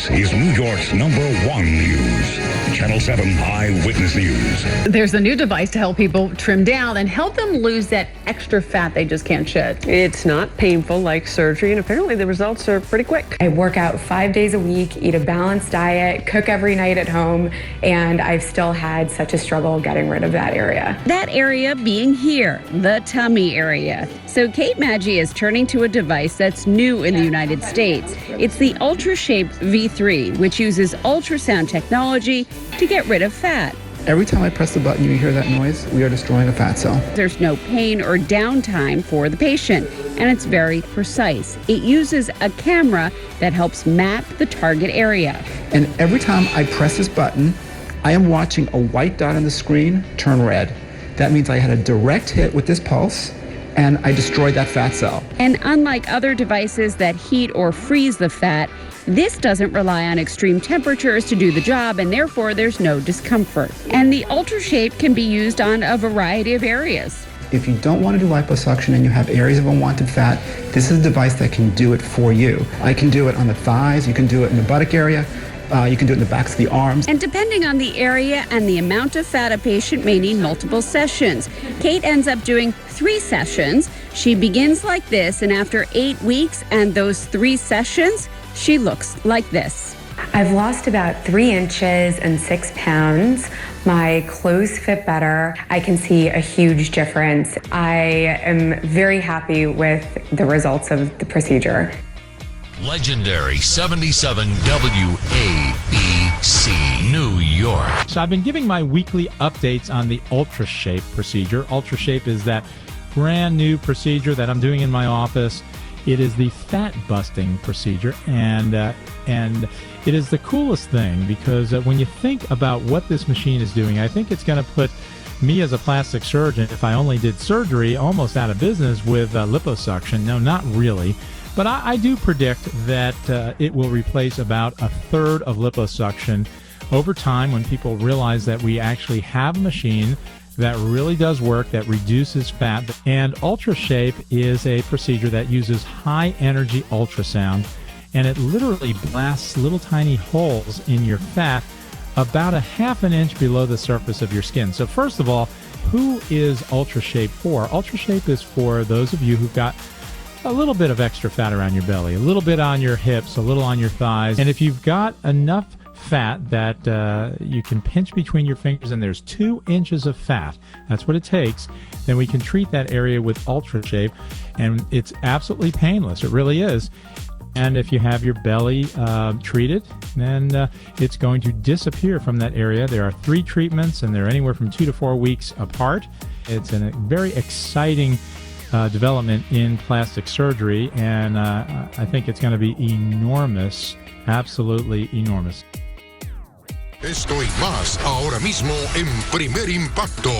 This is New York's #1 news. Channel 7 Eyewitness News. There's a new device to help people trim down and help them lose that extra fat they just can't shed. It's not painful like surgery, and apparently the results are pretty quick. I work out 5 days a week, eat a balanced diet, cook every night at home, and I've still had such a struggle getting rid of that area. That area being here, the tummy area. So Kate Maggi is turning to a device that's new in the United States. It's the UltraShape V3, which uses ultrasound technology to get rid of fat. Every time I press the button, you hear that noise, we are destroying a fat cell. There's no pain or downtime for the patient, and it's very precise. It uses a camera that helps map the target area. And every time I press this button, I am watching a white dot on the screen turn red. That means I had a direct hit with this pulse, and I destroyed that fat cell. And unlike other devices that heat or freeze the fat, this doesn't rely on extreme temperatures to do the job, and therefore there's no discomfort. And the UltraShape can be used on a variety of areas. If you don't want to do liposuction and you have areas of unwanted fat, this is a device that can do it for you. I can do it on the thighs, you can do it in the buttock area, you can do it in the backs of the arms. And depending on the area and the amount of fat, a patient may need multiple sessions. Kate ends up doing 3 sessions. She begins like this, and after 8 weeks and those 3 sessions, she looks like this. I've lost about 3 inches and 6 pounds. My clothes fit better. I can see a huge difference. I am very happy with the results of the procedure. Legendary 77 WABC, New York. So I've been giving my weekly updates on the UltraShape procedure. UltraShape is that brand new procedure that I'm doing in my office. It is the fat busting procedure, and it is the coolest thing because when you think about what this machine is doing, I think it's going to put me as a plastic surgeon, if I only did surgery, almost out of business with liposuction. No, not really. But I do predict that it will replace about 1/3 of liposuction over time when people realize that we actually have a machine that really does work, that reduces fat. And UltraShape is a procedure that uses high energy ultrasound, and it literally blasts little tiny holes in your fat about 1/2 inch below the surface of your skin. So first of all, who is UltraShape for? UltraShape is for those of you who've got a little bit of extra fat around your belly, a little bit on your hips, a little on your thighs. And if you've got enough fat that you can pinch between your fingers and there's 2 inches of fat, that's what it takes, then we can treat that area with UltraShape, and it's absolutely painless. It really is. And if you have your belly treated, then it's going to disappear from that area. There are 3 treatments, and they're anywhere from 2 to 4 weeks apart. It's a very exciting development in plastic surgery, and I think it's going to be enormous, absolutely enormous. Esto y más ahora mismo en Primer Impacto.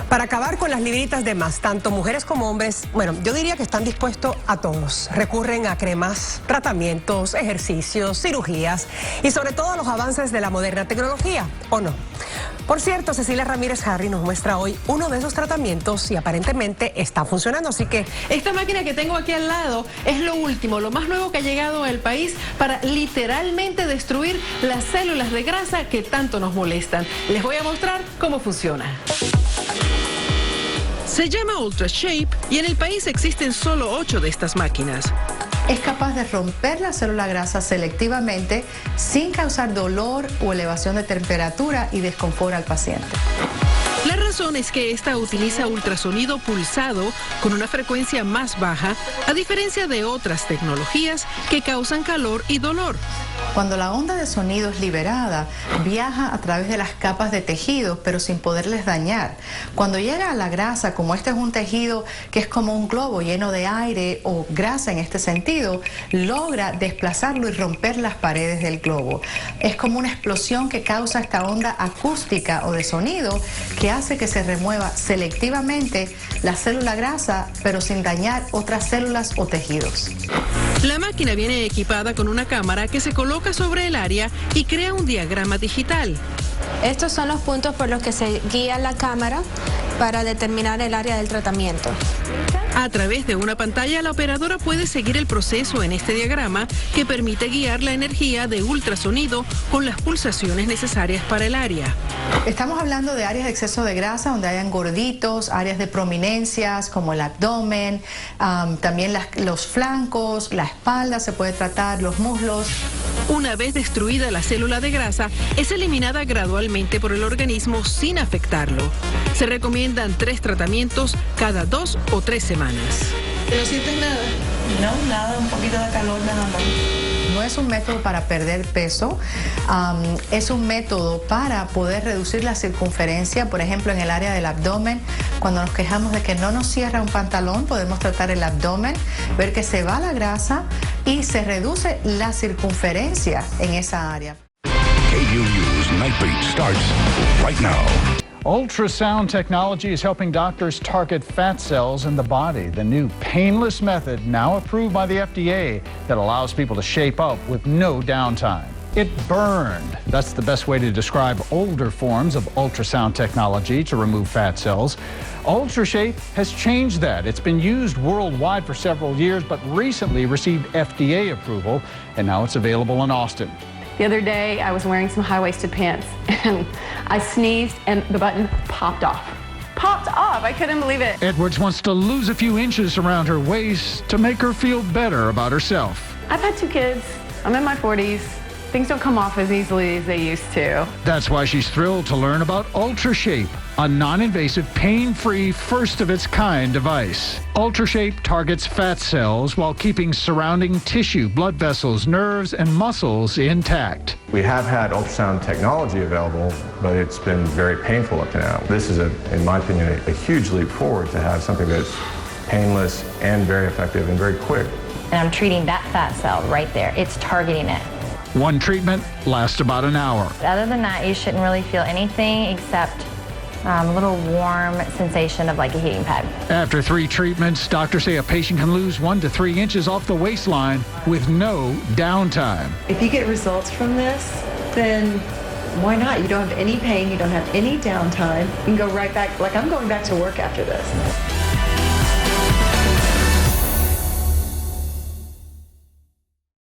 Para acabar con las libritas de más, tanto mujeres como hombres, bueno, yo diría que están dispuestos a todos. Recurren a cremas, tratamientos, ejercicios, cirugías y sobre todo a los avances de la moderna tecnología, ¿o no? Por cierto, Cecilia Ramírez Harry nos muestra hoy uno de esos tratamientos y aparentemente está funcionando, así que esta máquina que tengo aquí al lado es lo último, lo más nuevo que ha llegado al país para literalmente destruir las células de grasa que tanto nos molestan. Les voy a mostrar cómo funciona. Se llama UltraShape y en el país existen solo 8 de estas máquinas. Es capaz de romper la célula grasa selectivamente sin causar dolor o elevación de temperatura y desconfort al paciente. La razón es que esta utiliza ultrasonido pulsado con una frecuencia más baja, a diferencia de otras tecnologías que causan calor y dolor. Cuando la onda de sonido es liberada, viaja a través de las capas de tejidos, pero sin poderles dañar. Cuando llega a la grasa, como este es un tejido que es como un globo lleno de aire o grasa en este sentido, logra desplazarlo y romper las paredes del globo. Es como una explosión que causa esta onda acústica o de sonido que hace que se remueva selectivamente la célula grasa, pero sin dañar otras células o tejidos. La máquina viene equipada con una cámara que se coloca sobre el área y crea un diagrama digital. Estos son los puntos por los que se guía la cámara para determinar el área del tratamiento. A través de una pantalla, la operadora puede seguir el proceso en este diagrama que permite guiar la energía de ultrasonido con las pulsaciones necesarias para el área. Estamos hablando de áreas de exceso de grasa donde hayan gorditos, áreas de prominencias como el abdomen, también los flancos, la espalda se puede tratar, los muslos. Una vez destruida la célula de grasa, es eliminada gradualmente por el organismo sin afectarlo. Se recomiendan 3 tratamientos cada 2 o 3 semanas. ¿No sientes nada? No, nada, un poquito de calor nada más. No es un método para perder peso, es un método para poder reducir la circunferencia, por ejemplo, en el área del abdomen. Cuando nos quejamos de que no nos cierra un pantalón, podemos tratar el abdomen, ver que se va la grasa y se reduce la circunferencia en esa área. KUU's Nightbeat starts right now. Ultrasound technology is helping doctors target fat cells in the body. The new painless method, now approved by the FDA, that allows people to shape up with no downtime. It burned. That's the best way to describe older forms of ultrasound technology to remove fat cells. UltraShape has changed that. It's been used worldwide for several years, but recently received FDA approval, and now it's available in Austin. The other day, I was wearing some high-waisted pants, and I sneezed, and the button popped off. Popped off! I couldn't believe it. Edwards wants to lose a few inches around her waist to make her feel better about herself. I've had 2 kids. I'm in my 40s. Things don't come off as easily as they used to. That's why she's thrilled to learn about UltraShape, a non-invasive, pain-free, first-of-its-kind device. UltraShape targets fat cells while keeping surrounding tissue, blood vessels, nerves, and muscles intact. We have had ultrasound technology available, but it's been very painful up to now. This is, in my opinion, a huge leap forward to have something that's painless and very effective and very quick. And I'm treating that fat cell right there. It's targeting it. One treatment lasts about an hour. Other than that, you shouldn't really feel anything except a little warm sensation of like a heating pad. After 3 treatments, doctors say a patient can lose 1 to 3 inches off the waistline with no downtime. If you get results from this, then why not? You don't have any pain, you don't have any downtime. You can go right back, like I'm going back to work after this.